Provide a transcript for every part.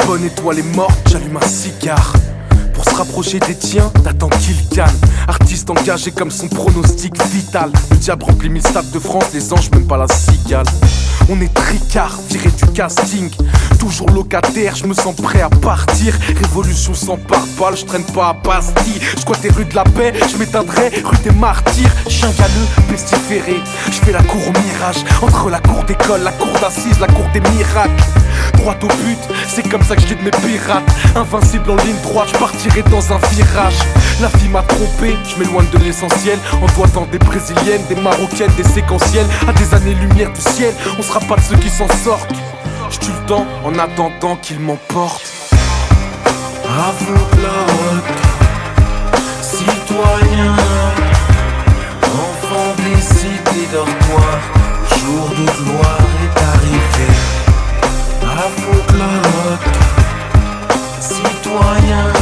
bonne étoile est morte, j'allume un cigare. Pour se rapprocher des tiens, t'attends qu'il calme. Artiste engagé comme son pronostic vital. Le diable remplit 1000 stades de France, les anges même pas la cigale. On est tricard, viré du casting. Toujours locataire, je me sens prêt à partir. Révolution sans pare-balles, je traîne pas à Bastille. Squatte les rues de la paix, je m'éteindrai rue des martyrs. Chien galeux, pestiféré, je fais la cour au mirage. Entre la cour d'école, la cour d'assises, la cour des miracles. Droit au but, c'est comme ça que je guide mes pirates. Invincible en ligne droite, je partirai dans un virage. La vie m'a trompé, je m'éloigne de l'essentiel. En doigtant des brésiliennes, des marocaines, des séquentielles. À des années-lumière du ciel, on sera pas de ceux qui s'en sortent. Je tue le temps en attendant qu'il m'emporte. À vos blocs, citoyens, enfants des cités dortoirs, le jour de gloire est arrivé. À vos blocs, citoyens,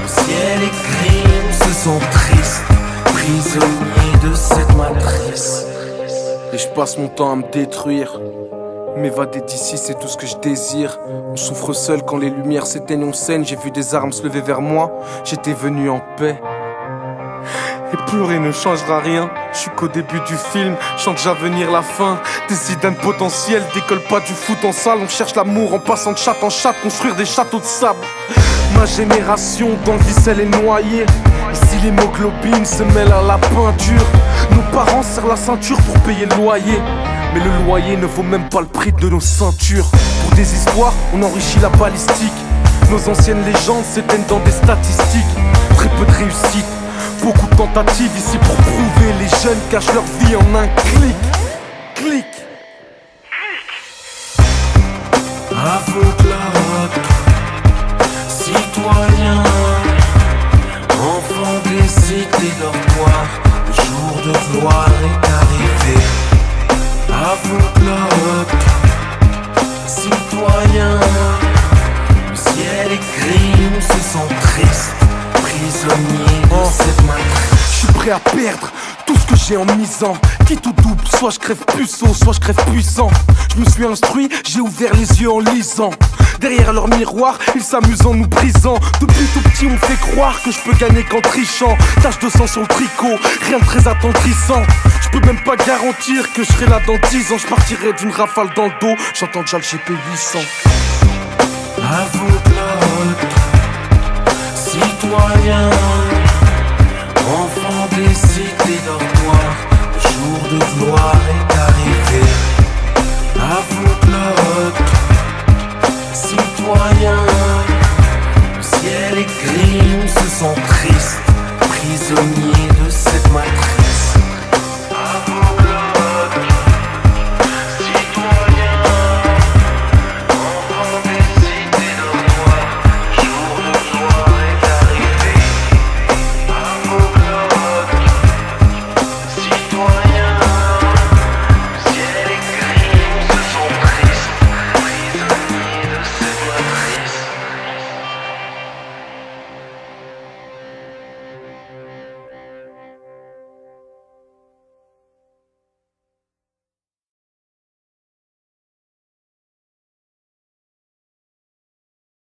le ciel est gris, on se sent triste, prisonnier de cette matrice. Et je passe mon temps à me détruire. M'évader d'ici, c'est tout ce que je désire. On souffre seul quand les lumières s'éteignent, on saigne. J'ai vu des armes se lever vers moi, j'étais venu en paix. Et pleurer ne changera rien, je suis qu'au début du film, chante déjà venir la fin. Des idées potentielles, décolle pas du foot en salle. On cherche l'amour en passant de chatte en chatte, construire des châteaux de sable. Ma génération dans le vicelle est noyée. Ici l'hémoglobine se mêle à la peinture. Nos parents serrent la ceinture pour payer le loyer. Mais le loyer ne vaut même pas le prix de nos ceintures. Pour des histoires, on enrichit la balistique. Nos anciennes légendes s'éteignent dans des statistiques. Très peu de réussite, beaucoup de tentatives ici pour prouver. Les jeunes cachent leur vie en un clic. Clic. À vos blocs, citoyens, enfants des cités dortoirs, le jour de gloire est arrivé. À vos blocs, citoyens, le ciel est gris, on se sent triste, prisonnier de cette matrice. Je suis prêt à perdre tout ce que j'ai en misant. Quitte ou double, soit je crève puceau, soit je crève puissant. Je me suis instruit, j'ai ouvert les yeux en lisant. Derrière leur miroir, ils s'amusent en nous brisant. Depuis tout petit, on me fait croire que je peux gagner qu'en trichant. Tache de sang sur le tricot, rien de très attendrissant. Je peux même pas garantir que je serai là dans 10 ans. Je partirai d'une rafale dans le dos, j'entends déjà le GP 800. À vos blocs, citoyens, enfants des cités dortoirs, le jour de gloire est